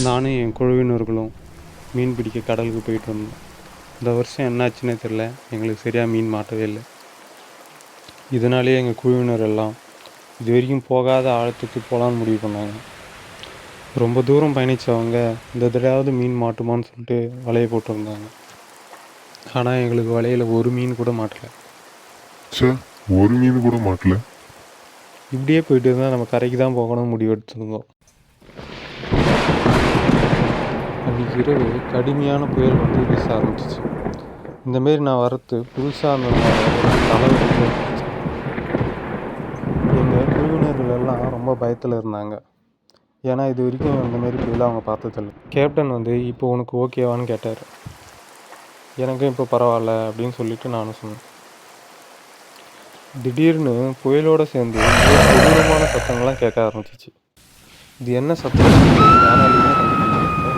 நானும் என் குழுவினர்களும் மீன் பிடிக்க கடலுக்கு போயிட்டு வந்தோம். இந்த வருஷம் என்னாச்சுன்னே தெரில, எங்களுக்கு சரியாக மீன் மாட்டவே இல்லை. இதனாலேயே எங்கள் குழுவினர் எல்லாம் இது வரைக்கும் போகாத ஆழத்துக்கு போகலான்னு முடிவு பண்ணாங்க. ரொம்ப தூரம் பயணித்தவங்க இந்த தடவையாவது மீன் மாட்டுமான்னு சொல்லிட்டு வலையை போட்டிருந்தாங்க. ஆனால் எங்களுக்கு வலையில் ஒரு மீன் கூட மாட்டலை. சார், ஒரு மீன் கூட மாட்டல. இப்படியே போயிட்டு இருந்தால் நம்ம கரைக்கு தான் போகணும்னு முடிவு எடுத்துருந்தோம். அன்றைக்கி இரவு கடுமையான புயல் வந்து வீச ஆரம்பிச்சிச்சு. இந்தமாரி நான் வரத்து புதுசாக இருந்ததுனால தலைவலிச்சு எங்கள் குழுவினர்கள் எல்லாம் ரொம்ப பயத்தில் இருந்தாங்க. ஏன்னா இது வரைக்கும் இந்தமாரி புயல் அவங்க பார்த்ததில்ல. கேப்டன் வந்து இப்போ உனக்கு ஓகேவான்னு கேட்டார். எனக்கும் இப்போ பரவாயில்ல அப்படின்னு சொல்லிட்டு நானும் சொன்னேன். திடீர்னு புயலோடு சேர்ந்து கொடூரமான சத்தங்கள்லாம் கேட்க ஆரம்பிச்சிச்சு. இது என்ன சத்தம் யாராலையுமே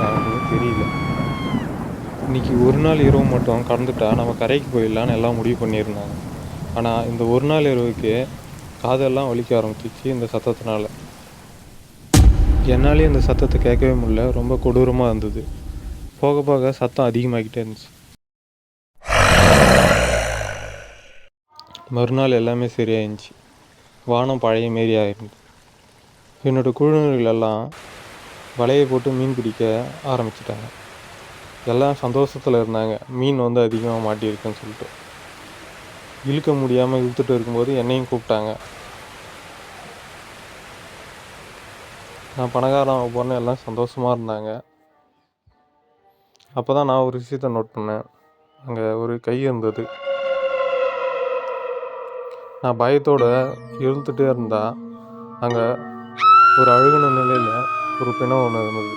எனக்கு தெரியல. இன்றைக்கி ஒரு நாள் இரவு மட்டும் கடந்துட்டா நம்ம கரைக்கு போயிடலான்னு எல்லாம் முடிவு பண்ணியிருந்தாங்க. ஆனால் இந்த ஒரு நாள் இரவுக்கு காதெல்லாம் வலிக்க ஆரம்பிச்சிச்சு இந்த சத்தத்தினால. என்னாலேயும் இந்த சத்தத்தை கேட்கவே முடியல. ரொம்ப கொடூரமாக இருந்தது. போக போக சத்தம் அதிகமாகிட்டே இருந்துச்சு. மறுநாள் எல்லாமே சரியாயிருந்துச்சு. வானம் பழைய மாரி ஆயிருந்தது. என்னோடய குழுவினர்கள் எல்லாம் வலையை போட்டு மீன் பிடிக்க ஆரம்பிச்சிட்டாங்க. எல்லாம் சந்தோஷத்தில் இருந்தாங்க. மீன் வந்து அதிகமாக மாட்டியிருக்குன்னு சொல்லிட்டு. இழுக்க முடியாமல் இழுத்துட்டு இருக்கும்போது என்னையும் கூப்பிட்டாங்க. நான் பணக்காரன் போனேன். எல்லாம் சந்தோஷமாக இருந்தாங்க. அப்போ தான் நான் ஒரு விஷயத்தை நோட் பண்ணேன். அங்கே ஒரு கை இருந்தது. நான் பயத்தோடு இழுத்துட்டே இருந்தால் அங்கே ஒரு அழுகுன நிலையில் ஒரு பிணம் ஒன்று இருந்தது.